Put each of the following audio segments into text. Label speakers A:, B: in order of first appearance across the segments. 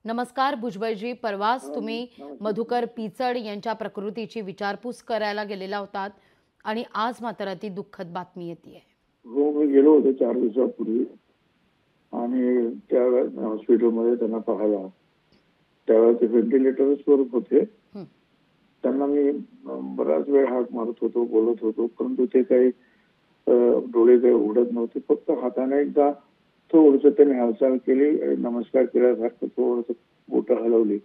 A: नमस्कार भुजबळजी, परवाच तुम्ही
B: नमस्कार.
A: मधुकर पिचड यांच्या प्रकृतीची विचारपूस करायला गेलेला होतात आणि आज मात्र ती दुःखद बातमी येते.
B: हो, मी गेलो होतो 4 दिवसापूर्वी आणि त्यावेळेस हॉस्पिटलमध्ये त्यांना पाहायला. त्यावेळेस ते व्हेंटिलेटरवर होते. त्यांना मी बराच वेळ हाक मारत होतो, बोलत होतो, परंतु ते काही डोळे काही उघडत नव्हते. फक्त हाताने एकदा थोडंसं त्यांनी हालचाल केली, नमस्कार केल्यासारखं थोडंसं बोटं हलवली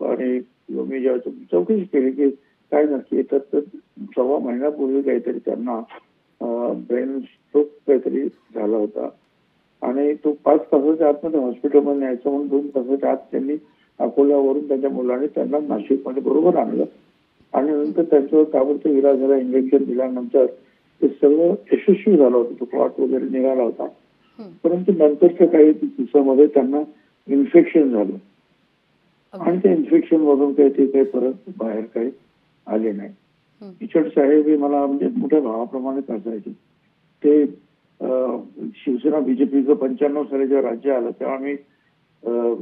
B: आणि मी जेव्हा चौकशी केली की काय नक्की, तर 6 महिन्यापूर्वी काहीतरी त्यांना ब्रेन स्ट्रोक काहीतरी झाला होता आणि तो 5 तासाच्या आतमध्ये हॉस्पिटलमध्ये न्यायचं म्हणून 2 तासाच्या आत त्यांनी अकोल्यावरून त्यांच्या मुलाने त्यांना नाशिकमध्ये बरोबर आणलं आणि नंतर त्यांच्यावर ताबडतोब इलाज झाला. इंजेक्शन दिल्यानंतर ते सगळं यशस्वी झालं होतं. तो क्लॉट वगैरे निघाला होता. परंतु नंतरच्या काही दिवसामध्ये त्यांना इन्फेक्शन झालं आणि त्या इन्फेक्शन मधून काही ते काही परत बाहेर काही आले नाही. पिचड साहेब हे मला म्हणजे मोठ्या भावाप्रमाणेच असायचे. ते शिवसेना बीजेपीचं 95 साली जेव्हा राज्य आलं तेव्हा आम्ही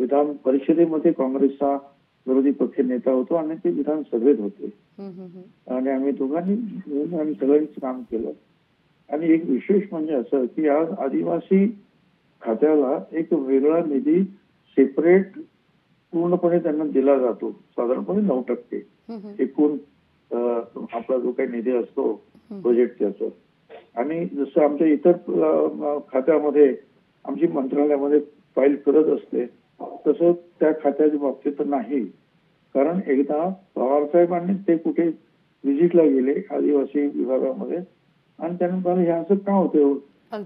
B: विधान परिषदेमध्ये काँग्रेसचा विरोधी पक्ष नेता होतो आणि ते विधानसभेत होते आणि आम्ही दोघांनी सगळ्यांनीच काम केलं. आणि एक विशेष म्हणजे असं की आज आदिवासी खात्याला एक वेगळा निधी सेपरेट पूर्णपणे त्यांना दिला जातो. साधारणपणे 9% एकूण आपला जो काही निधी असतो प्रोजेक्ट त्याचा. आणि जसं आमच्या इतर खात्यामध्ये आमची मंत्रालयामध्ये फाईल करत असते तसं त्या खात्याच्या बाबतीत तर नाही. कारण एकदा पवार साहेबांनी ते कुठे व्हिजिटला गेले आदिवासी विभागामध्ये आणि त्यानंतर हे असं का होतं,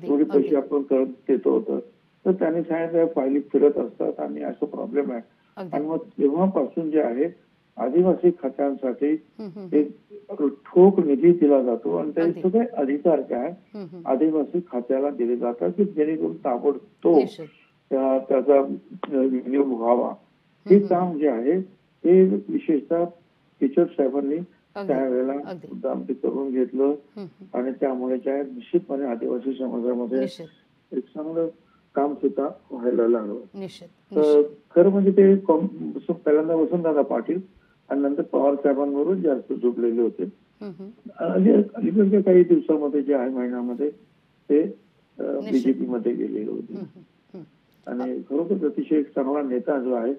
B: थोडे पैसे आपण करत देतो होतं, तर त्यांनी सांगितलं फायली फिरत असतात आणि असं प्रॉब्लेम आहे. आणि मग तेव्हापासून जे आहे आदिवासी खात्यांसाठी एक ठोक निधी दिला जातो आणि ते सगळे अधिकार काय आदिवासी खात्याला दिले जातात की जेणेकरून ताबडतोब त्याचा विनियोग व्हावा. हे काम जे आहे हे विशेषतः पिचड साहेबांनी त्यावेळेला ते करून घेतलं आणि त्यामुळे काय निश्चितपणे आदिवासी समाजामध्ये एक चांगलं काम सुद्धा व्हायला लागलं. तर खरं म्हणजे ते पहिल्यांदा वसंतदादा पाटील आणि नंतर पवार साहेबांवरून जास्त जोडलेले होते. अलीकडच्या काही दिवसामध्ये जे आहे महिन्यामध्ये ते बीजेपी मध्ये गेलेले होते आणि खरोखर अतिशय एक चांगला नेता जो आहे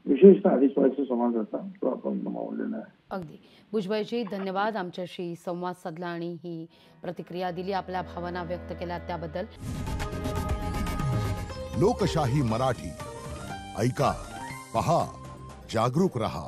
B: विशेषतः आदिवासी समाजाचा तो आपण गमावलेला आहे.
A: अगदी भुजबळजी, धन्यवाद आमच्याशी संवाद साधला आणि ही प्रतिक्रिया दिली, आपल्या भावना व्यक्त केल्या त्याबद्दल.
C: लोकशाही मराठी ऐका, पहा, जागरूक रहा.